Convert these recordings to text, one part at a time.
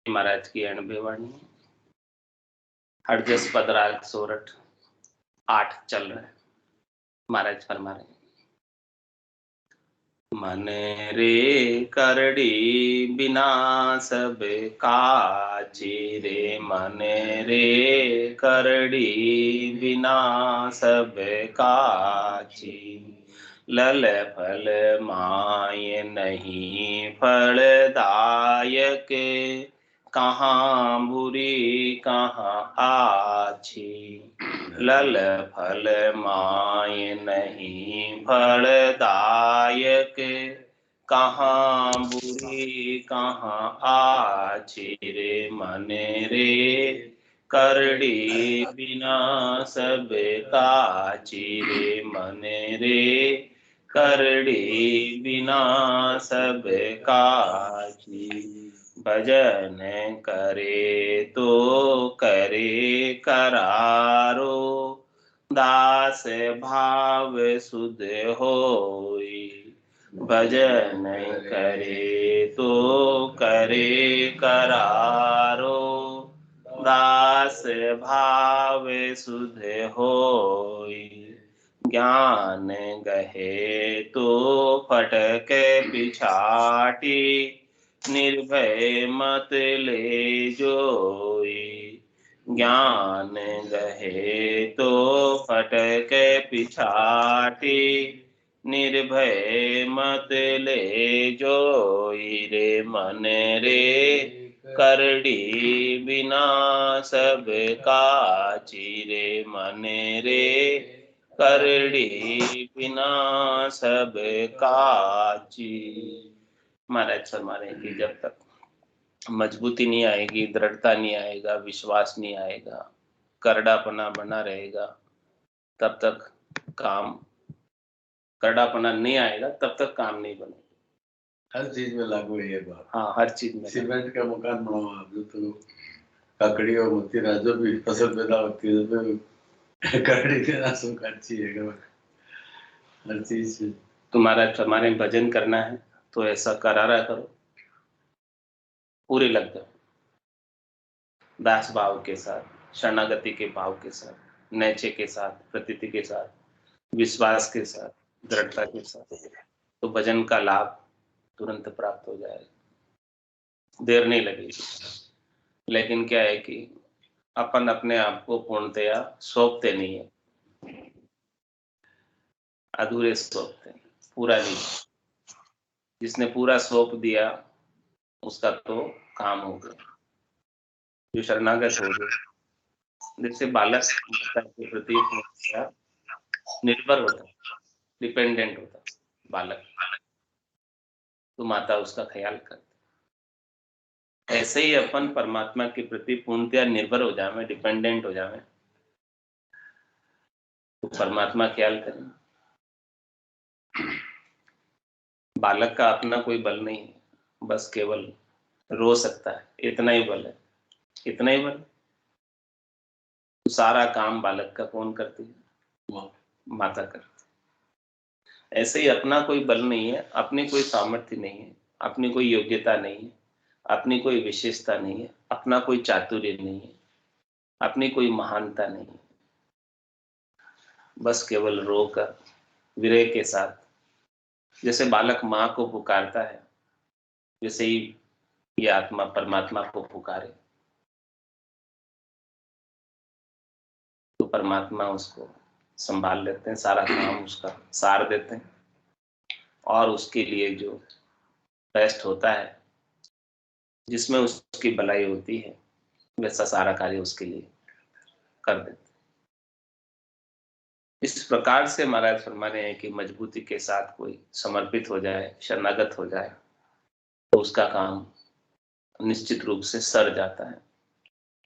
महाराज की 90 वाणी। हरजस पदराग सोरठ 8 चल रहे। महाराज फरमा रहे, मन रे करड़ी बिना सब काची रे, मन रे करड़ी बिना सब काची। लल फल माय नहीं फलदायक, कहाँ बुरी कहाँ आछी। लल फल माय नहीं फलदायक, कहाँ बुरी कहाँ आछी रे। मन रे करड़ी बिना सब काची रे, मन रे करड़ी बिना सब काची। भजन करे तो करे करारो, दास भाव सुध होई। भजन करे तो करे करारो, दास भाव सुध होई। ज्ञान गहे तो फटक पिछाटी, निर्भय मत ले जोई। ज्ञान गहे तो फटक पिछाटी, निर्भय मत ले जोई रे। मन रे करड़ी बिना सब काची रे, मन रे करड़ी बिना सब काची। महाराज फरमा रहे कि जब तक मजबूती नहीं आएगी, दृढ़ता नहीं आएगा, विश्वास नहीं आएगा, करड़ापना बना रहेगा, तब तक काम, करड़ापना नहीं आएगा तब तक काम नहीं बनेगा। हर चीज में लागू है ये बात। हाँ, हर चीज में। सीमेंट का मकान बनाओ आप, जो तो ककड़ी और मोती राजो भी फसल पैदा होती है, तो ककड़ी के रासों का अच्छी है हर चीज से। तुम्हारे भजन करना है तो ऐसा करारा करो, पूरे लग जाओ, दास भाव के साथ, शरणागति के भाव के साथ, नैचे के साथ, प्रतीति के साथ, विश्वास के साथ, दृढ़ता के साथ, तो भजन का लाभ तुरंत प्राप्त हो जाएगा, देर नहीं लगेगी। लेकिन क्या है कि अपन अपने आप को पूर्णतया सौंपते नहीं है, अधूरे सौंपते हैं, पूरा नहीं। जिसने पूरा सौंप दिया उसका तो काम हो गया। जो शरणागत हो गए, जैसे बालक माता के प्रति निर्भर होता, डिपेंडेंट होता बालक, तो माता उसका ख्याल करती। ऐसे ही अपन परमात्मा के प्रति पूर्णतया निर्भर हो जाए, डिपेंडेंट हो जाए, तो परमात्मा ख्याल करें। बालक का अपना कोई बल नहीं है, बस केवल रो सकता है, इतना ही बल है, इतना ही बल। तो सारा काम बालक का कौन करती है? माता करती। ऐसे ही अपना कोई बल नहीं है, अपनी कोई सामर्थ्य नहीं है, अपनी कोई योग्यता नहीं है, अपनी कोई विशेषता नहीं है, अपना कोई चातुर्य नहीं है, अपनी कोई महानता नहीं है। बस केवल रोकर विरह के साथ, जैसे बालक माँ को पुकारता है, वैसे ही ये आत्मा परमात्मा को पुकारे, तो परमात्मा उसको संभाल लेते हैं, सारा काम उसका सार देते हैं, और उसके लिए जो बेस्ट होता है, जिसमें उसकी भलाई होती है, वैसा सारा कार्य उसके लिए कर देते। इस प्रकार से महाराज फरमा रहे हैं कि मजबूती के साथ कोई समर्पित हो जाए, शरणागत हो जाए, तो उसका काम निश्चित रूप से सर जाता है।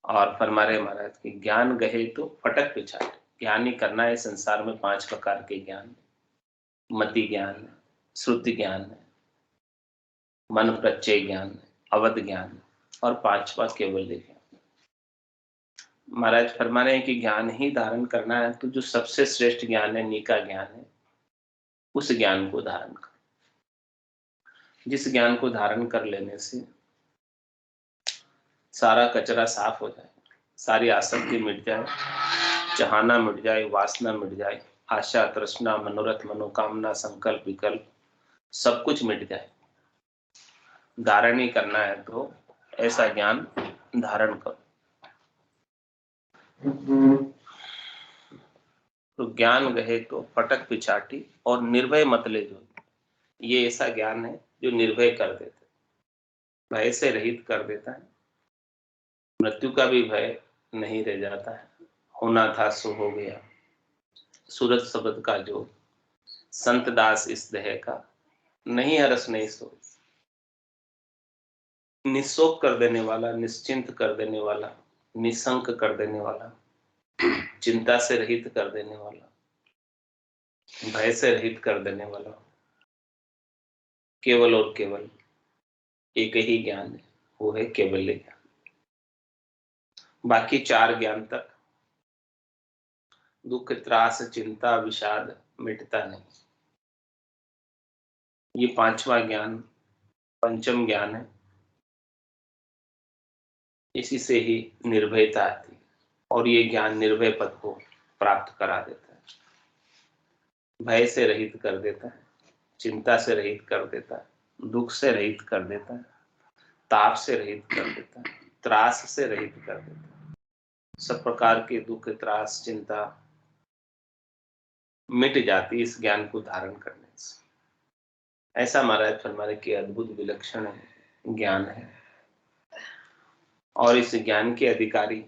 और फरमा रहे महाराज कि ज्ञान गहे तो फटक पिछाड़। ज्ञान ही करना है संसार में। 5 प्रकार के ज्ञान, मति ज्ञान है, श्रुति ज्ञान है, मन प्रत्यय ज्ञान है, अवध ज्ञान है, और 5वां केवल्य ज्ञान। महाराज फरमा रहे हैं कि ज्ञान ही धारण करना है, तो जो सबसे श्रेष्ठ ज्ञान है, नीका ज्ञान है, उस ज्ञान को धारण कर। जिस ज्ञान को धारण कर लेने से सारा कचरा साफ हो जाए, सारी आसक्ति मिट जाए, चाहना मिट जाए, वासना मिट जाए, आशा तृष्णा मनोरथ मनोकामना संकल्प विकल्प सब कुछ मिट जाए। धारण ही करना है तो ऐसा ज्ञान धारण करो। तो ज्ञान गहे तो फटक पिछाटी और निर्भय मत ले जो, ये ऐसा ज्ञान है जो निर्भय कर देता है, भय से रहित कर देता है, मृत्यु का भी भय नहीं रह जाता है। होना था सो हो गया, सूरज शब्द का जो संत दास इस देह का, नहीं हरस नहीं सो। निशोक कर देने वाला, निश्चिंत कर देने वाला, निशंक कर देने वाला, चिंता से रहित कर देने वाला, भय से रहित कर देने वाला, केवल और केवल एक ही ज्ञान है, वो है केवल्य ज्ञान। बाकी चार ज्ञान तक दुख त्रास चिंता विषाद मिटता नहीं। ये पांचवा ज्ञान पंचम ज्ञान है, इसी से ही निर्भयता आती है और ये ज्ञान निर्भय पद को प्राप्त करा देता है, भय से रहित कर देता है, चिंता से रहित कर देता है, दुख से रहित कर देता है, ताप से रहित कर देता है, त्रास से रहित कर देता है। सब प्रकार के दुख त्रास चिंता मिट जाती इस ज्ञान को धारण करने से। ऐसा महाराज फरमाने की अद्भुत विलक्षण ज्ञान है। और इस ज्ञान के अधिकारी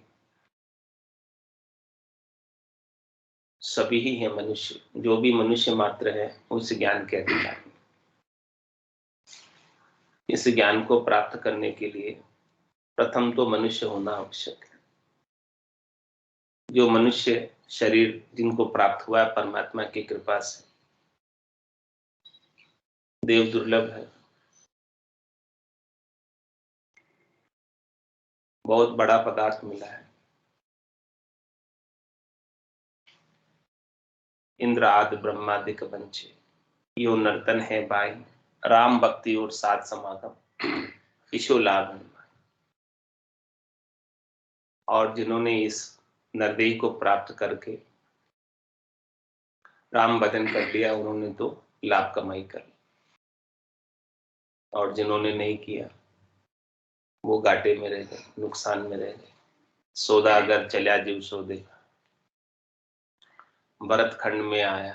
सभी ही है मनुष्य, जो भी मनुष्य मात्र है उस ज्ञान के अधिकारी। इस ज्ञान को प्राप्त करने के लिए प्रथम तो मनुष्य होना आवश्यक है। जो मनुष्य शरीर जिनको प्राप्त हुआ है परमात्मा की कृपा से, देव दुर्लभ है, बहुत बड़ा पदार्थ मिला है। इंद्र आदि ब्रह्मादिक पंचे यो नर्तन है भाई, राम भक्ति और साथ समागम ईशो लाभ। और जिन्होंने इस नरदेही को प्राप्त करके राम भजन कर लिया, उन्होंने तो लाभ कमाई कर ली, और जिन्होंने नहीं किया वो घाटे में रह गए, नुकसान में रह गए। सौदा अगर चला जीव सौदे का, भरत खंड में आया,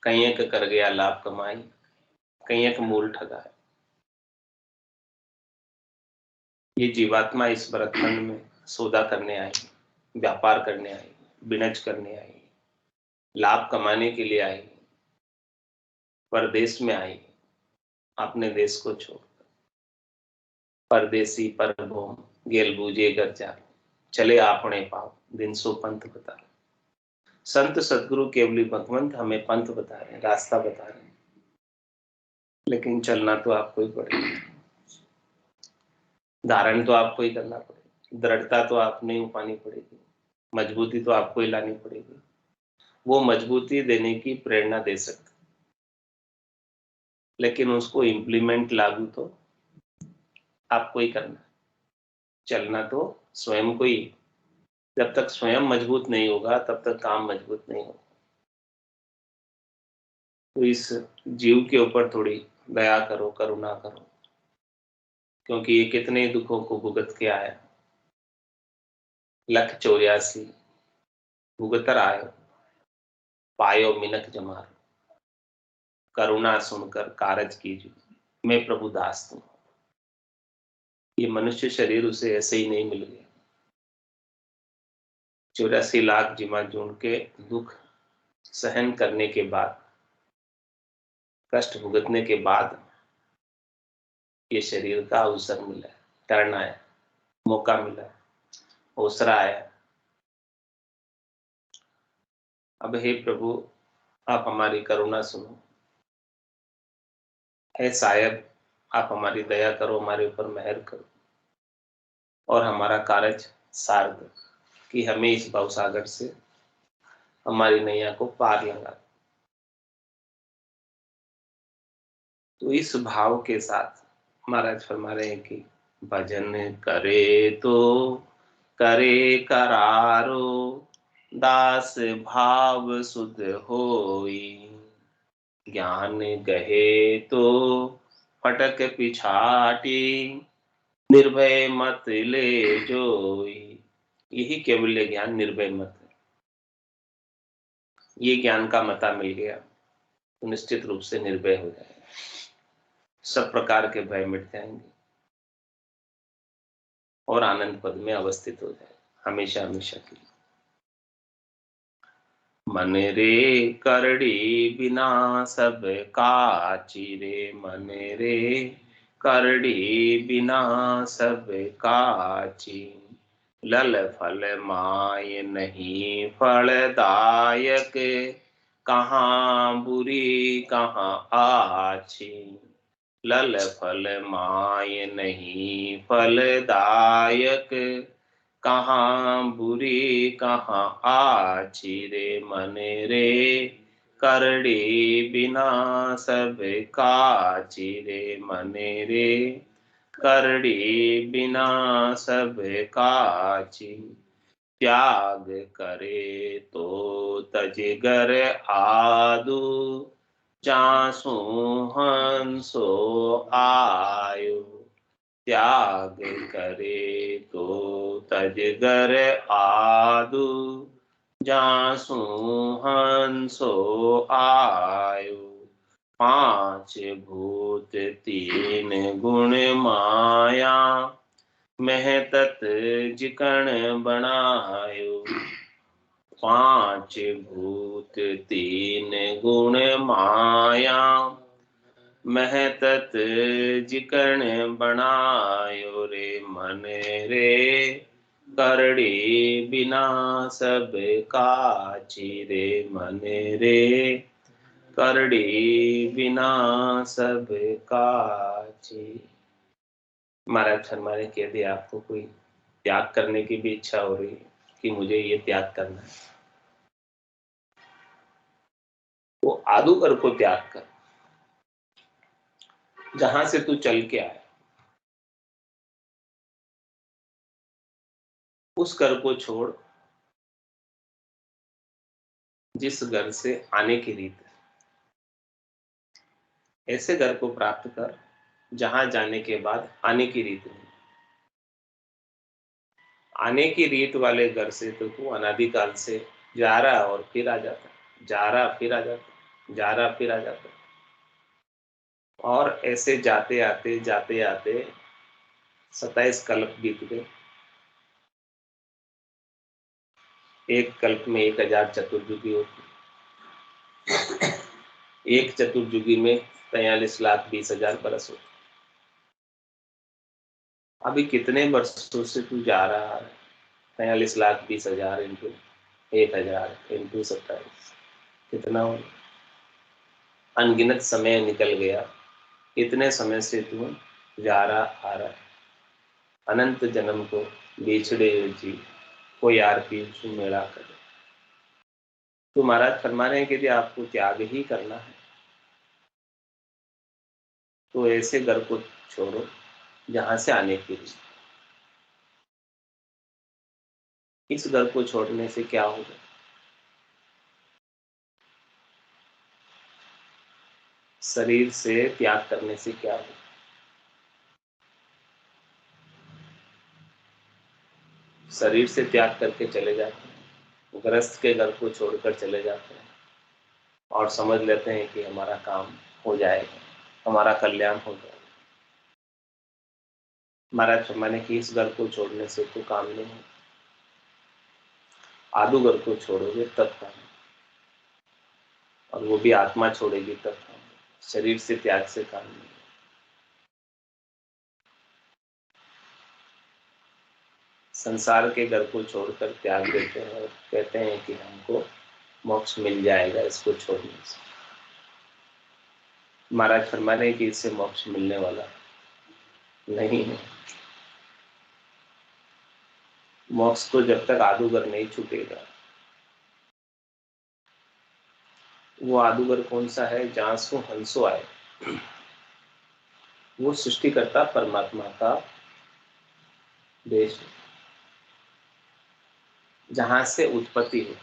कहीं एक कर गया लाभ कमाई, कहीं एक मूल ठगाया। ये जीवात्मा इस भरत खंड में सौदा करने आई, व्यापार करने आई, बिनज करने आई, लाभ कमाने के लिए आई, परदेश में आई, अपने देश को छोड़ परदेसी परभोम गेल बूझे घर जा, चले आपने पाओ दिन सो पंथ बता। संत सदगुरु केवली भगवंत हमें पंथ बता रहे हैं, रास्ता बता रहे हैं, लेकिन चलना तो आपको ही पड़ेगा, धारण तो आपको ही करना पड़ेगा, दृढ़ता तो आपने ही पानी पड़ेगी, मजबूती तो आपको ही लानी पड़ेगी। वो मजबूती देने की प्रेरणा दे सकते, लेकिन उसको इम्प्लीमेंट लागू तो आपको ही करना, चलना तो स्वयं को ही। जब तक स्वयं मजबूत नहीं होगा तब तक काम मजबूत नहीं होगा। तो इस जीव के ऊपर थोड़ी दया करो, करुणा करो, क्योंकि ये कितने दुखों को भुगत के आया, 184 भुगतर आयो, पायो मिनक जमार, करुणा सुनकर कारज कीजिए, मैं प्रभु दास हूं। ये मनुष्य शरीर उसे ऐसे ही नहीं मिल गया। 84 लाख जिमा जून के दुख सहन करने के बाद, कष्ट भुगतने के बाद ये शरीर का अवसर मिला, टर्न आया, मौका मिला, ओसरा आया। अब हे प्रभु आप हमारी करुणा सुनो, हे साहेब आप हमारी दया करो, हमारे ऊपर मेहर करो और हमारा कार्य सार दो कि हमें इस भवसागर से हमारी नैया को पार लगा। तो इस भाव के साथ महाराज फरमा रहे हैं कि भजन करे तो करे करारो, दास भाव सुध होई। ज्ञान गहे तो फटक पिछाटी, निर्भय मत ले जोई। यही केवल ज्ञान निर्भय मत है। ये ज्ञान का मता मिल गया तो निश्चित रूप से निर्भय हो जाएगा, सब प्रकार के भय मिट जाएंगे और आनंद पद में अवस्थित हो जाएगा हमेशा हमेशा के लिए। मन रे करड़ी बिना सब काची रे, मन रे करड़ी बिना सब काची। लल फल माय नहीं फलदायक, कहाँ बुरी कहाँ आछी। लल फल माय नहीं फलदायक, कहाँ बुरी कहाँ आछी रे। मन रे करड़ी बिना सब काची रे, मन रे करड़ी बिना सब काची। त्याग करे तो तजगर आदु, जासु हंसो आयु। त्याग करे तो तजगर आदु, जासु हंसो आयु। पांच भूत तीन गुण माया, महतत जिकण बनायो। पांच भूत तीन गुण माया, महतत जिकण बनायो रे। मन रे करड़ी बिना सब काची रे, मन रे करड़ी बिना सब काची। महाराज फरमाने के यदि आपको कोई त्याग करने की भी इच्छा हो रही है कि मुझे ये त्याग करना है, वो आदुकर को त्याग कर। जहां से तू चल के आया उस घर को छोड़, जिस घर से आने की रीत है, ऐसे घर को प्राप्त कर जहां जाने के बाद आने की रीत नहीं। आने की रीत वाले घर से तो तू अनादिकाल से जा रहा और फिर आ जाता, जा रहा फिर आ जाता, जा रहा फिर आ जाता। और ऐसे जाते आते 27 कल्प बीत गए। एक कल्प में 1000 चतुर्युगी होती, एक चतुर्युगी में 43,20,000 बरस होते। अभी कितने वर्षों से तू जा रहा है? 43,20,000 इंटू 1000 इंटू 27, कितना हो? अनगिनत समय निकल गया। इतने समय से तू जा रहा आ रहा, अनंत जन्म को बिछड़े जी को यार पीछू मेला करे। तो महाराज फरमा रहे हैं कि यदि आपको त्याग ही करना है तो ऐसे घर को छोड़ो जहां से आने की रीत। इस घर को छोड़ने से क्या होगा? शरीर से त्याग करने से क्या होगा? शरीर से त्याग करके चले जाते हैं, गृहस्थ के घर को छोड़कर चले जाते हैं और समझ लेते हैं कि हमारा काम हो जाएगा, हमारा कल्याण हो जाएगा। महाराज फरमाने की इस घर को छोड़ने से तो काम नहीं है। आदु घर को छोड़ोगे तब काम, और वो भी आत्मा छोड़ेगी तब काम। शरीर से त्याग से काम नहीं। संसार के घर को छोड़कर त्याग देते हैं और कहते हैं कि हमको मोक्ष मिल जाएगा इसको छोड़ने से। महाराज फरमा रहे कि इससे मोक्ष मिलने वाला नहीं है। मोक्ष तो जब तक आदुगर नहीं छूटेगा। वो आदुगर कौन सा है? जहां से हंसो आए। वो सृष्टिकर्ता परमात्मा का देश जहां से उत्पत्ति है,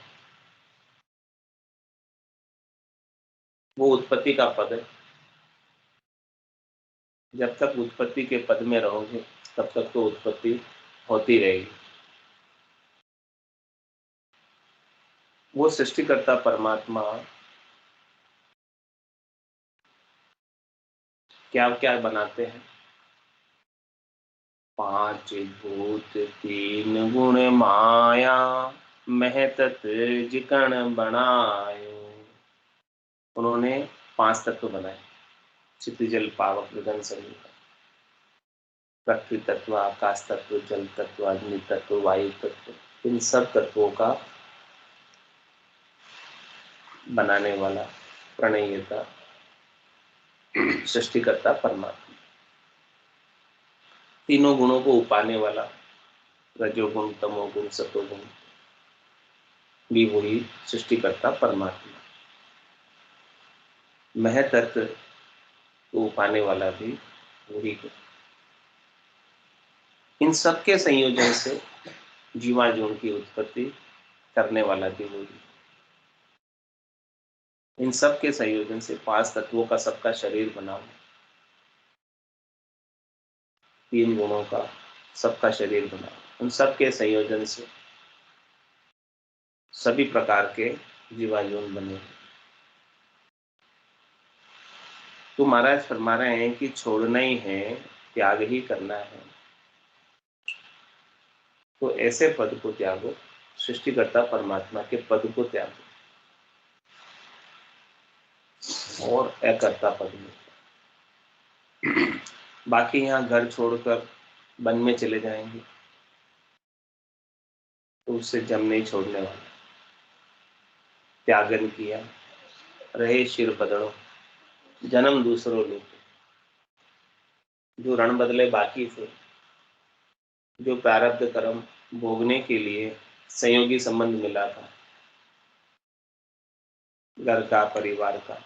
वो उत्पत्ति का पद है। जब तक उत्पत्ति के पद में रहोगे तब तक तो उत्पत्ति होती रहेगी। वो सृष्टिकर्ता परमात्मा क्या क्या बनाते हैं? 5 भूत 3 गुण माया, महतत जिकण बनायो। उन्होंने 5 तत्व बनाए, क्षिति जल पावक गगन समुद्र, पृथ्वी तत्व, आकाश तत्व, जल तत्व, अग्नि तत्व, वायु तत्व। इन सब तत्वों का बनाने वाला, प्रणयिता, सृष्टिकर्ता परमात्मा। तीनों गुणों को उपाने वाला, रजोगुण, तमोगुण, सतोगुण, भी वही सृष्टिकर्ता परमात्मा। महतत्व को उपाने वाला भी वही है। इन सबके संयोजन से जीवाणुओं की उत्पत्ति करने वाला भी वही। इन सब के संयोजन से 5 तत्वों का सबका शरीर बना, 3 गुणों का सबका शरीर बना। उन सब के संयोजन से सभी प्रकार के जीवाणु बने। तो महाराज फरमा रहे हैं कि छोड़ना ही है, त्याग ही करना है। तो ऐसे पद को त्यागो, सृष्टिकर्ता परमात्मा के पद को त्यागो और अकर्ता पद में। बाकी यहाँ घर छोड़कर वन में चले जाएंगे तो उससे जम नहीं छोड़ने वाला। त्यागन किया रहे शिर बदड़ो, जन्म दूसरों लेते। जो रण बदले बाकी थे, जो प्रारब्ध कर्म भोगने के लिए संयोगी संबंध मिला था, घर का, परिवार का,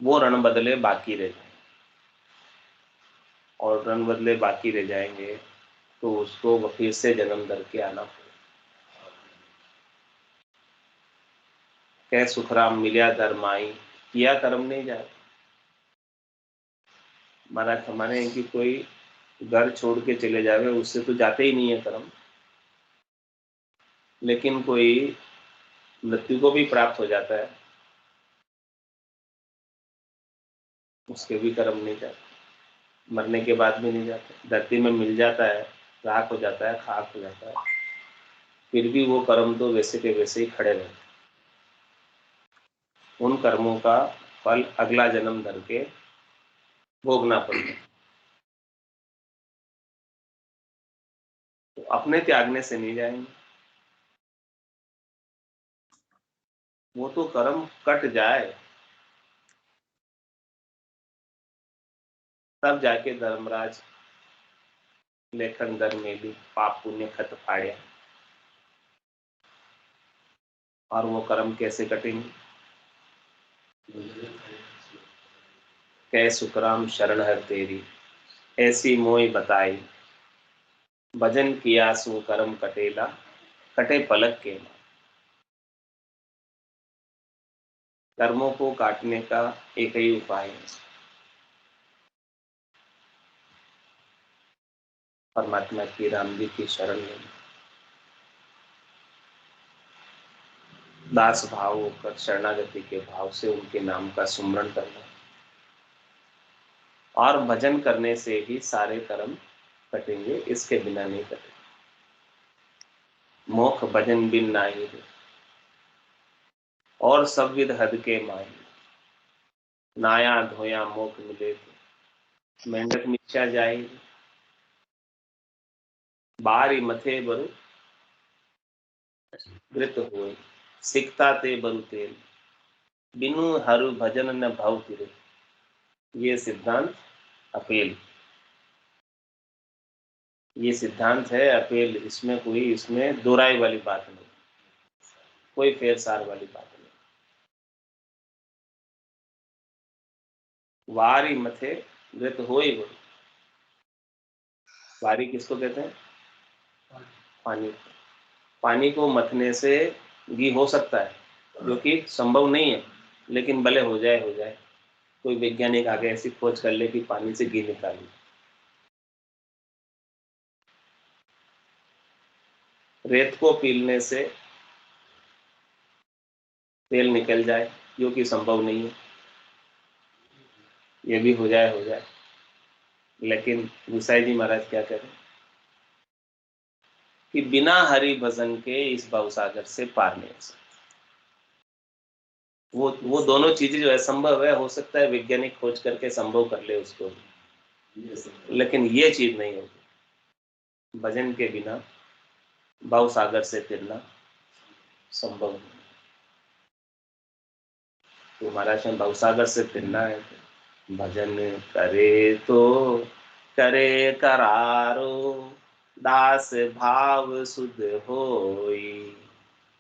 वो रण बदले बाकी रह जाए। और रण बदले बाकी रह जाएंगे तो उसको फिर से जन्म दर के आना पड़ेगा। कह सुखराम मिलिया धर्माई, किया कर्म नहीं जाए। महाराज हमारे हैं कि कोई घर छोड़ के चले जावे, उससे तो जाते ही नहीं है कर्म। लेकिन कोई मृत्यु को भी प्राप्त हो जाता है, उसके भी कर्म नहीं जाते, मरने के बाद भी नहीं जाते। धरती में मिल जाता है, राख हो जाता है, खाक हो जाता है, फिर भी वो कर्म तो वैसे के वैसे ही खड़े रहते। उन कर्मों का फल अगला जन्म धर के भोगना पड़ता है। तो अपने त्यागने से नहीं जाएंगे, वो तो कर्म कट जाए तब जाके धर्मराज लेखन दर में भी पाप पुण्य खत फाड़े। और वो कर्म कैसे कटेंगे? कै सुखराम शरण हर तेरी, ऐसी मोई बताई, भजन किया सु कर्म कटेला, कटे पलक के। कर्मों को काटने का एक ही उपाय है, परमात्मा की, राम जी की शरण लेना। दास भाव होकर शरणागति के भाव से उनके नाम का सुमरण करना। और भजन करने से ही सारे कर्म कटेंगे, इसके बिना नहीं कटेंगे। मोख भजन बिन नाही रे, और सब विध हद के माई, नाया धोया मोख मिले थे, मेंढक मिच्छा जाए, बारी मथे बरु घृत होए, सिकता ते बरु तेल, बिनु हरु भजन न भव तिरे। ये सिद्धांत अपेल, ये सिद्धांत है अपेल। इसमें दोहराई वाली बात नहीं, कोई फेर सार वाली बात नहीं। वारी मथे घृत होई बरु, बारी किसको कहते हैं? पानी। पानी को मथने से घी हो सकता है, जो कि संभव नहीं है, लेकिन भले हो जाए हो जाए। कोई वैज्ञानिक आगे ऐसी खोज कर ले कि पानी से घी निकाले। रेत को पीलने से तेल निकल जाए, जो कि संभव नहीं है। ये भी हो जाए हो जाए, लेकिन गुसाई जी महाराज क्या करें कि बिना हरि भजन के इस भवसागर से पार नहीं हो सकता। वो दोनों चीजें जो है संभव है, हो सकता है वैज्ञानिक खोज करके संभव कर ले उसको, लेकिन ये चीज नहीं होगी। भजन के बिना भवसागर से फिरना संभव नहीं। तो महाराज में भवसागर से फिरना है, भजन करे तो करे करारो, दास भाव सुध होई,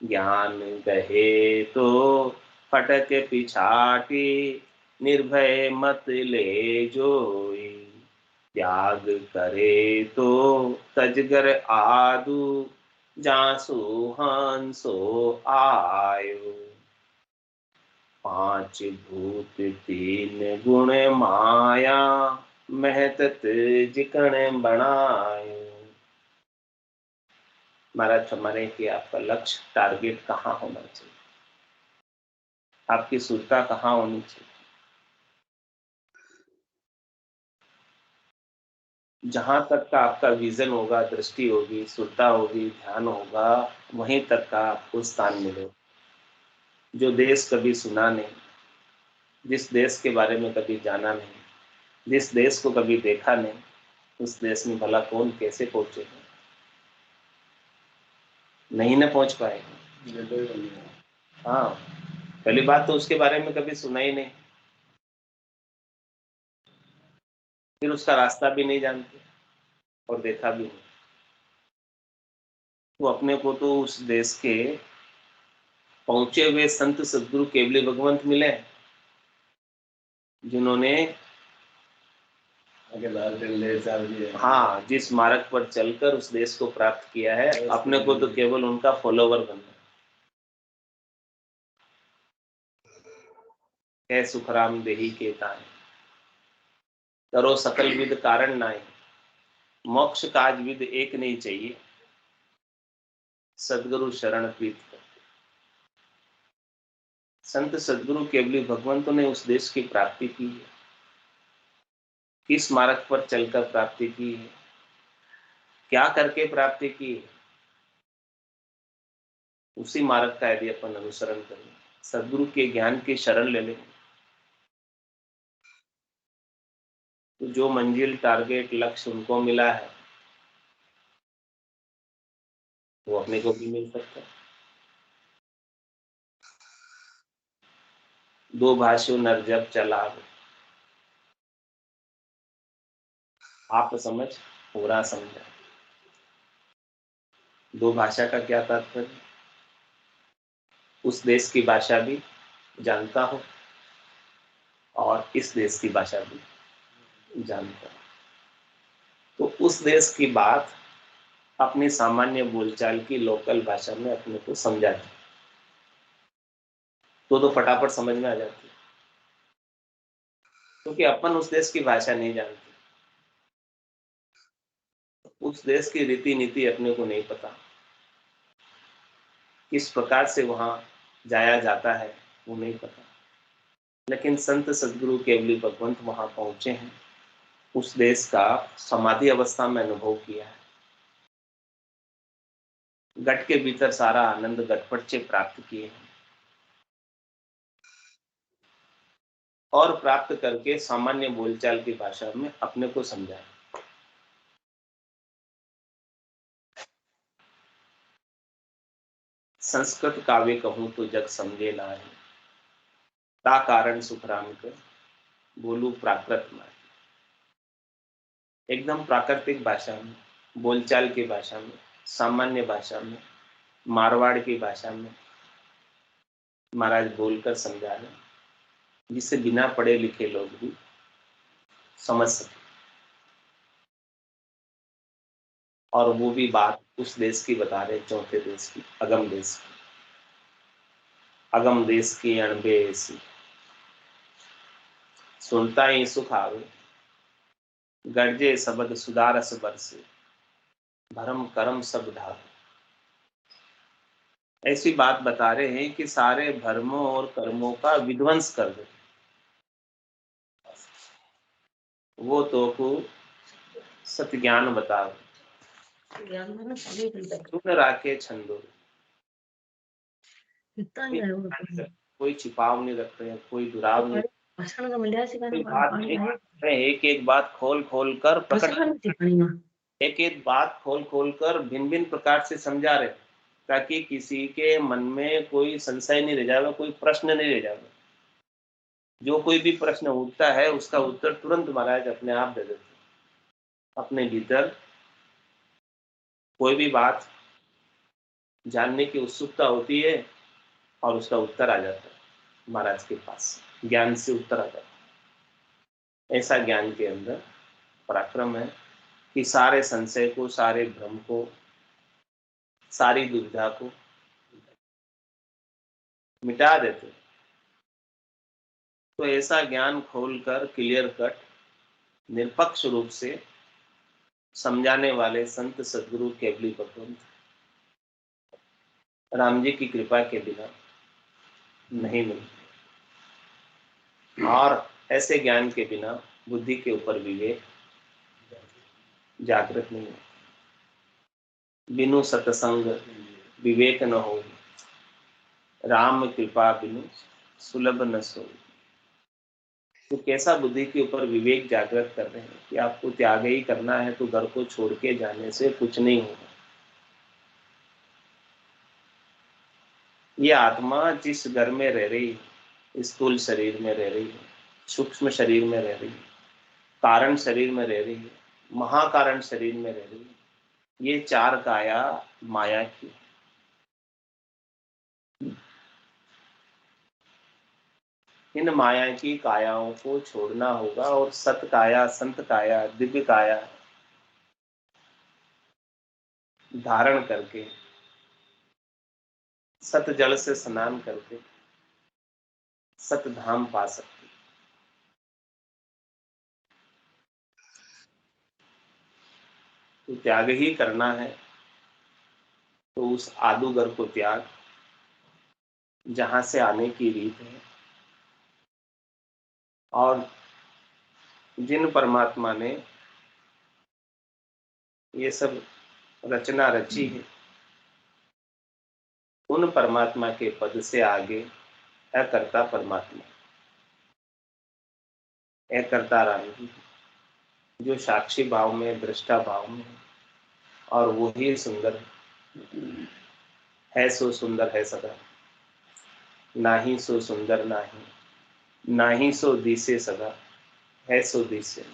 ज्ञान गहे तो फटक पिछाटी, निर्भय मत ले जोई, त्याग करे तो तजगर आदु, जासु हंसो आयो, पांच भूत तीन गुण माया, महतत जिकण बनायो। महाराज हमारे कि आपका लक्ष्य टारगेट कहाँ होना चाहिए, आपकी सुरता कहाँ होनी चाहिए। जहां तक का आपका विजन होगा, दृष्टि होगी, सुरता होगी, ध्यान होगा, वहीं तक का आपको स्थान मिलेगा। जो देश कभी सुना नहीं, जिस देश के बारे में कभी जाना नहीं, जिस देश को कभी देखा नहीं, उस देश में भला कौन कैसे पहुंचेगा? नहीं ना पहुंच पाएगा। हाँ, पहली बात तो उसके बारे में कभी सुना ही नहीं, फिर उसका रास्ता भी नहीं जानते और देखा भी नहीं। तो अपने को तो उस देश के पहुंचे हुए संत सदगुरु केवली भगवंत मिले, जिन्होंने हाँ जिस मार्ग पर चलकर उस देश को प्राप्त किया है। अपने को तो केवल उनका फॉलोवर बनना है। सुखराम देही के ताए, करो सकल विद कारण नाई, मोक्ष काज विद एक नहीं चाहिए, सदगुरु शरण प्रीत कर। संत सदगुरु केवली भगवंतों ने उस देश की प्राप्ति की है। किस मार्ग पर चलकर प्राप्ति की है, क्या करके प्राप्ति की है, उसी मार्ग का यदि अपन अनुसरण करें, सदगुरु के ज्ञान की शरण ले लें, तो जो मंजिल, टारगेट, लक्ष्य उनको मिला है, वो अपने को भी मिल सकता है। दो भाषु नर जब चला, आप समझ पूरा समझा। दो भाषा का क्या तात्पर्य? उस देश की भाषा भी जानता हो और इस देश की भाषा भी जानता हो, तो उस देश की बात अपनी सामान्य बोलचाल की लोकल भाषा में अपने को समझा दी, तो फटाफट समझ में आ जाती है। क्योंकि अपन उस देश की भाषा नहीं जानते, उस देश की रीति नीति अपने को नहीं पता, किस प्रकार से वहां जाया जाता है वो नहीं पता। लेकिन संत सदगुरु केवली भगवंत वहां पहुंचे हैं, उस देश का समाधि अवस्था में अनुभव किया है, घट के भीतर सारा आनंद घटपट से प्राप्त किए हैं, और प्राप्त करके सामान्य बोलचाल की भाषा में अपने को समझाया। संस्कृत काव्य कहूं तो जग समझे ना है, ता कारण सुखराम कर बोलू प्राकृत में। एकदम प्राकृतिक भाषा में, बोलचाल की भाषा में, सामान्य भाषा में, मारवाड़ की भाषा में महाराज बोलकर समझा रहे, जिससे बिना पढ़े लिखे लोग भी समझ सके। और वो भी बात उस देश की बता रहे, चौथे देश की, अगम देश की। अगम देश की अणबे ऐसी, सुनता ही सुख आवे, गर्जे शब्द सुदारस बरसे, भरम करम सब ढाक। ऐसी बात बता रहे हैं कि सारे भरमों और कर्मों का विध्वंस कर दे। वो तो को सत्य ज्ञान बताओ, सुन राखे छंदो, कोई छिपाव नहीं रख रहे हैं, कोई दुराव नहीं, कोई बात नहीं, एक एक बात खोल खोल कर एक एक बात खोल खोल कर भिन्न भिन्न प्रकार से समझा रहे, ताकि किसी के मन में कोई संशय नहीं रह जाएगा, कोई प्रश्न नहीं रह जाएगा। जो कोई भी प्रश्न उठता है उसका उत्तर तुरंत महाराज अपने आप दे देते। अपने भीतर कोई भी बात जानने की उत्सुकता होती है और उसका उत्तर आ जाता है महाराज के पास, ज्ञान से उत्तर आ जाता है। ऐसा ज्ञान के अंदर पराक्रम है कि सारे संशय को, सारे भ्रम को, सारी दुविधा को मिटा देते। तो ऐसा ज्ञान खोलकर क्लियर कट निरपक्ष रूप से समझाने वाले संत सदगुरु केवली भगवंत राम जी की कृपा के बिना नहीं मिलती। और ऐसे ज्ञान के बिना बुद्धि के ऊपर विवेक जागृत नहीं होता। बिनु सत्संग विवेक न हो, राम कृपा बिनु सुलभ न सो। तो कैसा बुद्धि के ऊपर विवेक जागृत कर रहे हैं कि आपको त्याग ही करना है, तो घर को छोड़ के जाने से कुछ नहीं होगा। ये आत्मा जिस घर में रह रही है, स्थूल शरीर में रह रही है, सूक्ष्म शरीर में रह रही है, कारण शरीर में रह रही है, महाकारण शरीर में रह रही है, ये चार काया माया की। इन माया की कायाओं को छोड़ना होगा और सत काया, संत काया, दिव्य काया धारण करके, सत जल से स्नान करके सत धाम पा सकते। तो त्याग ही करना है तो उस आदुगर को त्याग, जहां से आने की रीत है। और जिन परमात्मा ने ये सब रचना रची है, उन परमात्मा के पद से आगे अकर्ता परमात्मा, अकर्ता राम जी, जो साक्षी भाव में, दृष्टा भाव में, और वो ही सुंदर है। सो सुंदर है सदा, नाही सो सुंदर नाही, नाही सो दिसे सदा, है सो दिसे।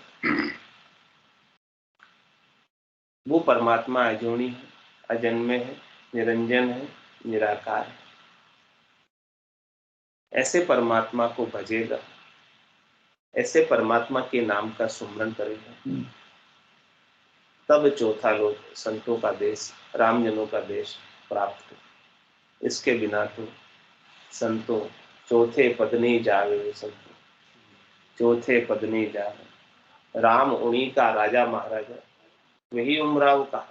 वो परमात्मा अजूनी है, अजन्मे है, निरंजन है, निराकार है। ऐसे परमात्मा को भजेगा, ऐसे परमात्मा के नाम का सुमरन करेगा, तब चौथा लोक, संतों का देश, रामजनों का देश प्राप्त हो। इसके बिना तो संतों चौथे पद नहीं जावे, संतों चौथे पद नहीं जावे। राम उन्हीं का राजा महाराजा, वही उमराव का।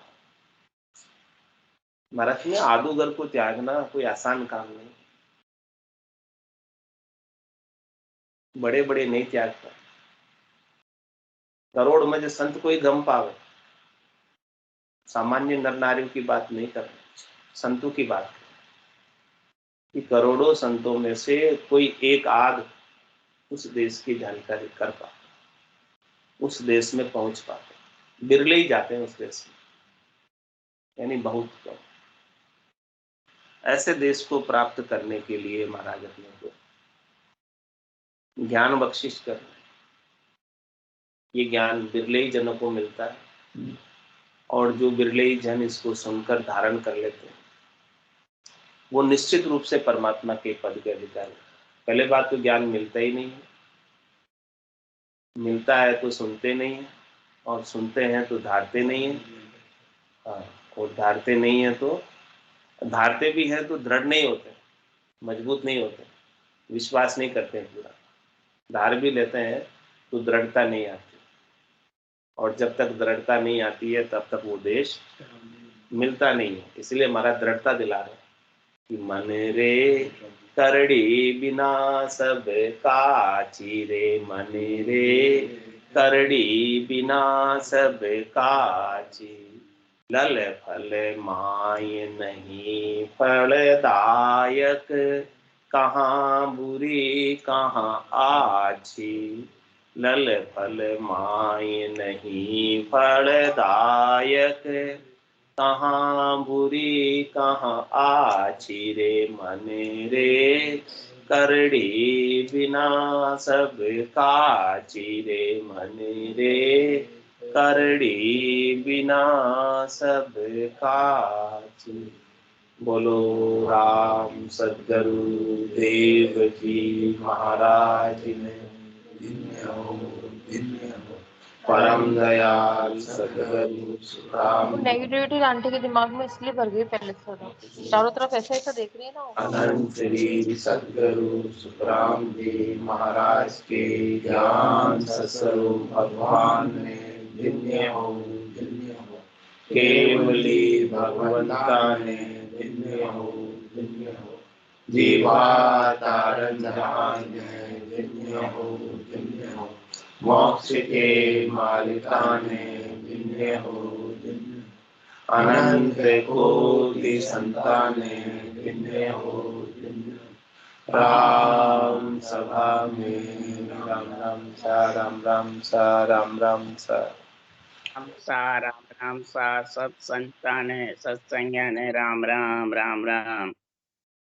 महाराज में आदुगर को त्यागना कोई आसान काम नहीं, बड़े बड़े नहीं त्यागता। करोड़ में जो संत कोई गम पावे, सामान्य नर नारियों की बात नहीं कर रहे, संतों की बात कर, कि करोड़ों संतों में से कोई एक आध उस देश की जानकारी कर पाते, उस देश में पहुंच पाते, बिरले ही जाते हैं उस देश में, यानी बहुत कम। ऐसे देश को प्राप्त करने के लिए महाराज अपने को ज्ञान बख्शिश कर, ये ज्ञान बिरले ही जनों को मिलता है, और जो बिरले ही जन इसको सुनकर धारण कर लेते हैं, वो निश्चित रूप से परमात्मा के पद के अधिकारी। पहले बात तो ज्ञान मिलता ही नहीं है, मिलता है तो सुनते नहीं है, और सुनते हैं तो धारते नहीं है। और धारते नहीं है तो, धारते भी है तो दृढ़ नहीं होते, मजबूत नहीं होते, विश्वास नहीं करते हैं पूरा। धार भी लेते हैं तो दृढ़ता नहीं आती, और जब तक दृढ़ता नहीं आती है तब तक वो देश मिलता नहीं है। इसलिए हमारा दृढ़ता दिला रहे कि मन रे करड़ी बिना सब काची रे, मन रे करड़ी बिना सब काची, लल फल माय नहीं फलदायक, कहाँ बुरी कहाँ आछी, लल फल माय नहीं फलदायक, कहाँ बुरी कहाँ आछी रे, मन रे करड़ी बिना सब काची रे, मन रे करड़ी बिना सब काची। बोलो राम सद्गुरु देव की महाराज ने, परम दयाल सद्गुरु सुखराम। नेगेटिविटी आंटी के दिमाग में इसलिए भर गई पहले से, चारों तरफ ऐसा ऐसा देख रही है ना। अनंत श्री सद्गुरु सुखराम जी महाराज के ज्ञान सत्स्वरूप भगवान ने धन्य हो, धन्य हो। केवली भगवंता ने धन्य हो, धन्य हो। जीवा तारण जहान ने धन्य हो, धन्य हो। मोक्ष के मालिका ने धन्य हो, धन्य हो। अनंत कोटि संताने धन्य हो, धन्य हो। राम सभा में राम राम सा, राम राम सा, राम राम सा, राम राम सा, सब संतान है, सत्संज्ञान है, राम राम राम राम।